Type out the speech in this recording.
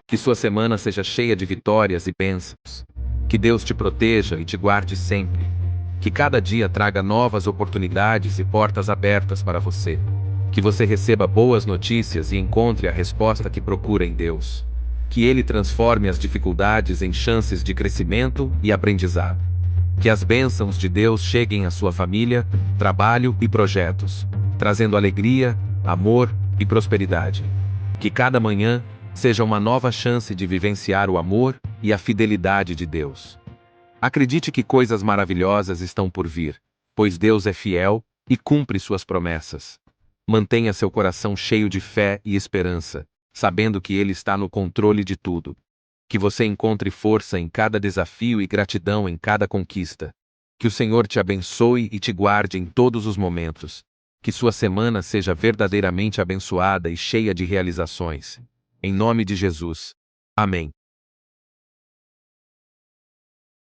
Que sua semana seja cheia de vitórias e bênçãos. Que Deus te proteja e te guarde sempre. Que cada dia traga novas oportunidades e portas abertas para você. Que você receba boas notícias e encontre a resposta que procura em Deus. Que Ele transforme as dificuldades em chances de crescimento e aprendizado. Que as bênçãos de Deus cheguem à sua família, trabalho e projetos, trazendo alegria, amor e prosperidade. Que cada manhã seja uma nova chance de vivenciar o amor e a fidelidade de Deus. Acredite que coisas maravilhosas estão por vir, pois Deus é fiel e cumpre suas promessas. Mantenha seu coração cheio de fé e esperança, sabendo que Ele está no controle de tudo. Que você encontre força em cada desafio e gratidão em cada conquista. Que o Senhor te abençoe e te guarde em todos os momentos. Que sua semana seja verdadeiramente abençoada e cheia de realizações. Em nome de Jesus. Amém.